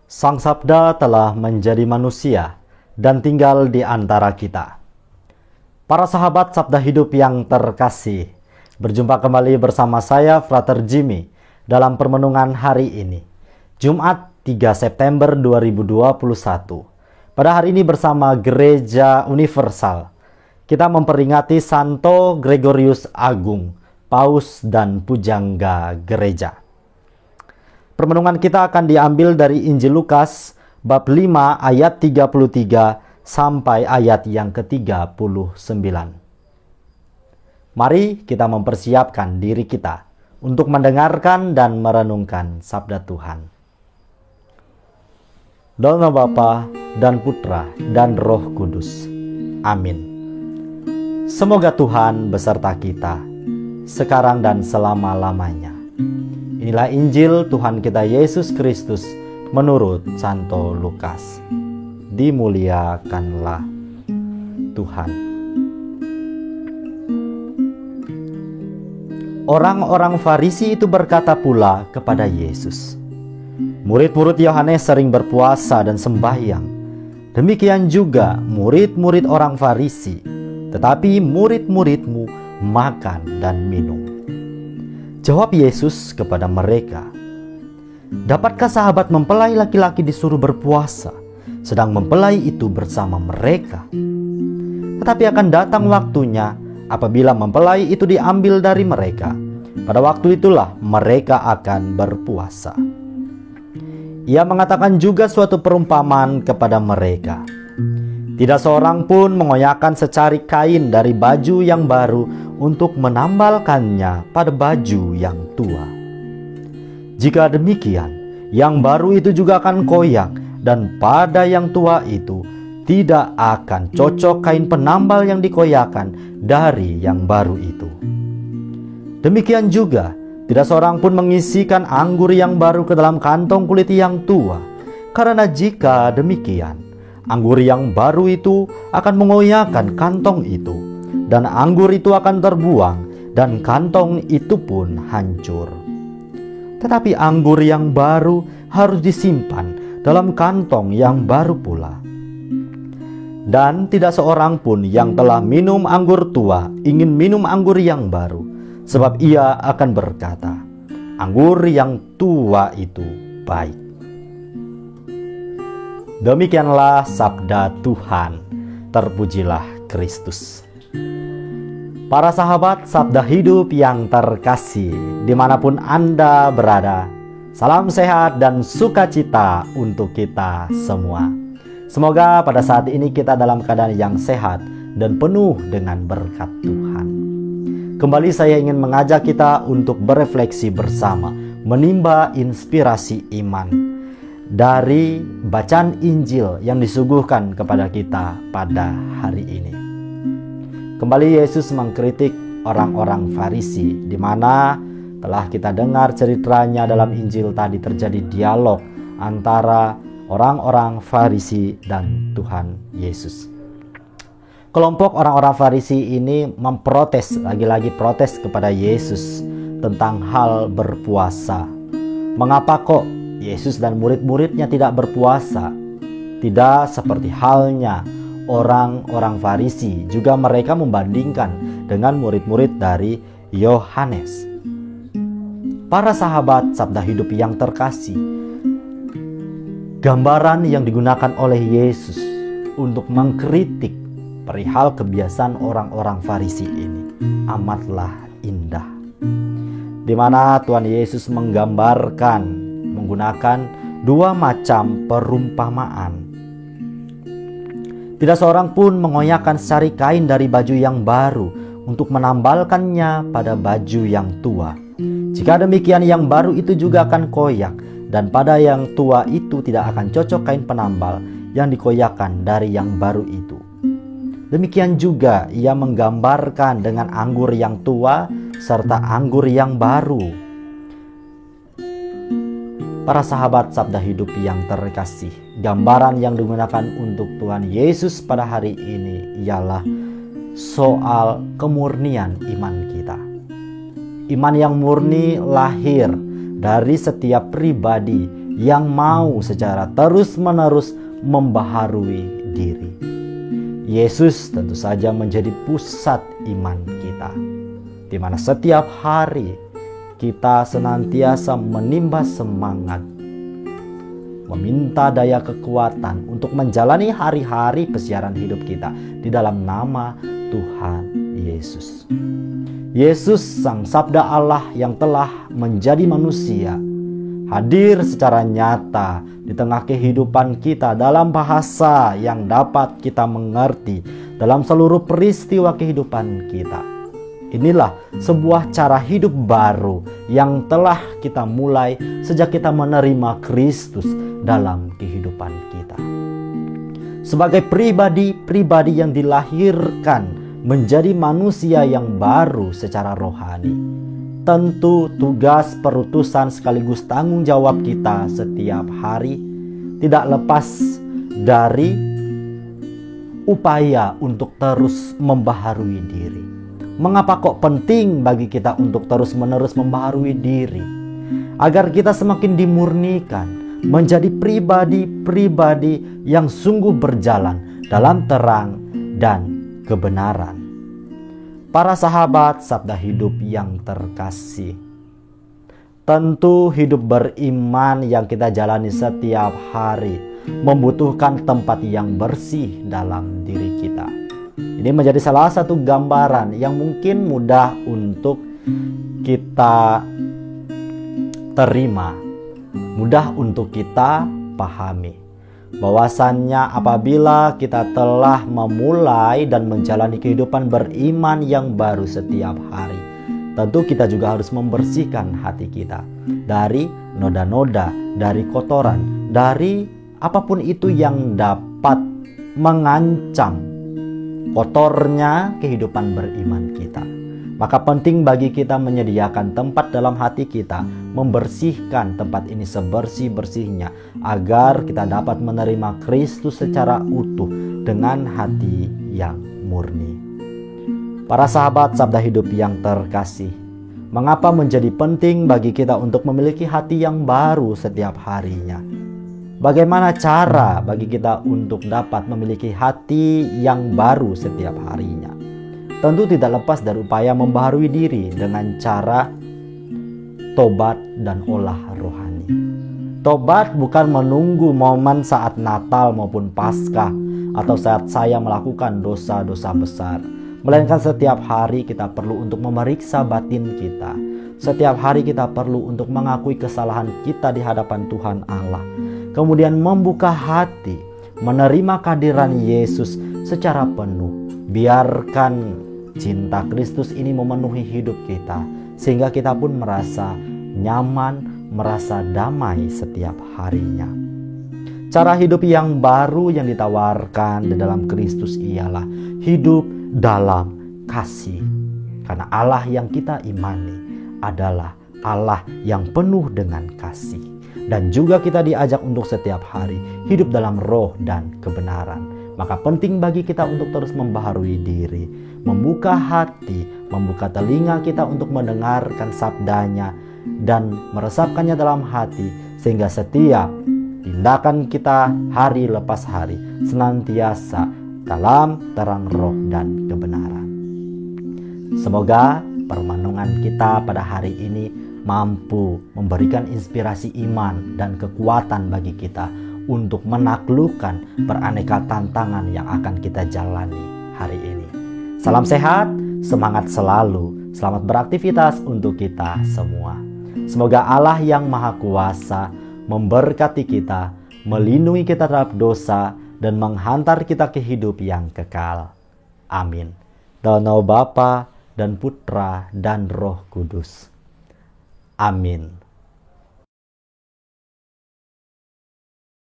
Sang Sabda telah menjadi manusia dan tinggal di antara kita. Para sahabat Sabda Hidup yang terkasih, berjumpa kembali bersama saya, Frater Jimmy, dalam permenungan hari ini, Jumat 3 September 2021. Pada hari ini bersama Gereja Universal, kita memperingati Santo Gregorius Agung, Paus dan Pujangga Gereja. Permenungan kita akan diambil dari Injil Lukas bab 5 ayat 33 sampai ayat yang ke-39. Mari kita mempersiapkan diri kita untuk mendengarkan dan merenungkan sabda Tuhan. Dalam nama Bapa dan Putra dan Roh Kudus. Amin. Semoga Tuhan beserta kita sekarang dan selama-lamanya. Inilah Injil Tuhan kita Yesus Kristus menurut Santo Lukas. Dimuliakanlah Tuhan. Orang-orang Farisi itu berkata pula kepada Yesus, "Murid-murid Yohanes sering berpuasa dan sembahyang. Demikian juga murid-murid orang Farisi, tetapi murid-muridmu makan dan minum." Jawab Yesus kepada mereka, "Dapatkah sahabat mempelai laki-laki disuruh berpuasa, sedang mempelai itu bersama mereka? Tetapi akan datang waktunya apabila mempelai itu diambil dari mereka. Pada waktu itulah mereka akan berpuasa." Ia mengatakan juga suatu perumpamaan kepada mereka. Tidak seorang pun mengoyakkan secari kain dari baju yang baru untuk menambalkannya pada baju yang tua. Jika demikian, yang baru itu juga akan koyak, dan pada yang tua itu tidak akan cocok kain penambal yang dikoyakan dari yang baru itu. Demikian juga, tidak seorang pun mengisikan anggur yang baru ke dalam kantong kulit yang tua, karena jika demikian, anggur yang baru itu akan mengoyakkan kantong itu, dan anggur itu akan terbuang, dan kantong itu pun hancur. Tetapi anggur yang baru harus disimpan dalam kantong yang baru pula. Dan tidak seorang pun yang telah minum anggur tua ingin minum anggur yang baru, sebab ia akan berkata, anggur yang tua itu baik. Demikianlah sabda Tuhan. Terpujilah Kristus. Para sahabat sabda hidup yang terkasih, dimanapun Anda berada, salam sehat dan sukacita untuk kita semua. Semoga pada saat ini kita dalam keadaan yang sehat dan penuh dengan berkat Tuhan. Kembali saya ingin mengajak kita untuk berefleksi bersama, menimba inspirasi iman dari bacaan Injil yang disuguhkan kepada kita pada hari ini. Kembali Yesus mengkritik orang-orang Farisi, di mana telah kita dengar ceritanya dalam Injil tadi terjadi dialog antara orang-orang Farisi dan Tuhan Yesus. Kelompok orang-orang Farisi ini memprotes, lagi-lagi protes kepada Yesus tentang hal berpuasa. Mengapa kok Yesus dan murid-muridnya tidak berpuasa? Tidak seperti halnya orang-orang Farisi, juga mereka membandingkan dengan murid-murid dari Yohanes. Para sahabat sabda hidup yang terkasih, gambaran yang digunakan oleh Yesus untuk mengkritik perihal kebiasaan orang-orang Farisi ini amatlah indah, di mana Tuhan Yesus menggambarkan menggunakan dua macam perumpamaan. Tidak seorang pun mengoyakkan secari kain dari baju yang baru untuk menambalkannya pada baju yang tua. Jika demikian, yang baru itu juga akan koyak, dan pada yang tua itu tidak akan cocok kain penambal yang dikoyakkan dari yang baru itu. Demikian juga ia menggambarkan dengan anggur yang tua serta anggur yang baru. Para sahabat sabda hidup yang terkasih, gambaran yang digunakan untuk Tuhan Yesus pada hari ini ialah soal kemurnian iman kita. Iman yang murni lahir dari setiap pribadi yang mau secara terus-menerus membaharui diri. Yesus tentu saja menjadi pusat iman kita, di mana setiap hari kita senantiasa menimba semangat, meminta daya kekuatan untuk menjalani hari-hari pesiaran hidup kita di dalam nama Tuhan Yesus. Yesus, Sang Sabda Allah yang telah menjadi manusia, hadir secara nyata di tengah kehidupan kita dalam bahasa yang dapat kita mengerti dalam seluruh peristiwa kehidupan kita. Inilah sebuah cara hidup baru yang telah kita mulai sejak kita menerima Kristus dalam kehidupan kita. Sebagai pribadi yang dilahirkan menjadi manusia yang baru secara rohani, tentu tugas perutusan sekaligus tanggung jawab kita setiap hari tidak lepas dari upaya untuk terus membaharui diri. Mengapa kok penting bagi kita untuk terus-menerus membaharui diri? Agar kita semakin dimurnikan menjadi pribadi yang sungguh berjalan dalam terang dan kebenaran. Para sahabat Sabda Hidup yang terkasih, tentu hidup beriman yang kita jalani setiap hari membutuhkan tempat yang bersih dalam diri kita. Ini menjadi salah satu gambaran yang mungkin mudah untuk kita terima, mudah untuk kita pahami. Bahwasannya apabila kita telah memulai dan menjalani kehidupan beriman yang baru setiap hari, tentu kita juga harus membersihkan hati kita dari noda-noda, dari kotoran, dari apapun itu yang dapat mengancam kotornya kehidupan beriman kita. Maka penting bagi kita menyediakan tempat dalam hati kita, membersihkan tempat ini sebersih-bersihnya, agar kita dapat menerima Kristus secara utuh dengan hati yang murni. Para sahabat Sabda Hidup yang terkasih, mengapa menjadi penting bagi kita untuk memiliki hati yang baru setiap harinya? Bagaimana cara bagi kita untuk dapat memiliki hati yang baru setiap harinya? Tentu tidak lepas dari upaya membaharui diri dengan cara tobat dan olah rohani. Tobat bukan menunggu momen saat Natal maupun Paskah atau saat saya melakukan dosa-dosa besar, melainkan setiap hari kita perlu untuk memeriksa batin kita. Setiap hari kita perlu untuk mengakui kesalahan kita di hadapan Tuhan Allah, kemudian membuka hati, menerima kehadiran Yesus secara penuh. Biarkan cinta Kristus ini memenuhi hidup kita, sehingga kita pun merasa nyaman, merasa damai setiap harinya. Cara hidup yang baru yang ditawarkan di dalam Kristus ialah hidup dalam kasih. Karena Allah yang kita imani adalah Allah yang penuh dengan kasih. Dan juga kita diajak untuk setiap hari hidup dalam roh dan kebenaran. Maka penting bagi kita untuk terus membaharui diri, membuka hati, membuka telinga kita untuk mendengarkan sabdanya dan meresapkannya dalam hati, sehingga setiap tindakan kita hari lepas hari senantiasa dalam terang roh dan kebenaran. Semoga permenungan kita pada hari ini mampu memberikan inspirasi iman dan kekuatan bagi kita untuk menaklukkan beraneka tantangan yang akan kita jalani hari ini. Salam sehat, semangat selalu, selamat beraktivitas untuk kita semua. Semoga Allah yang Maha Kuasa memberkati kita, melindungi kita terhadap dosa, dan menghantar kita ke hidup yang kekal. Amin. Dalam nama Bapa dan Putra dan Roh Kudus. Amin.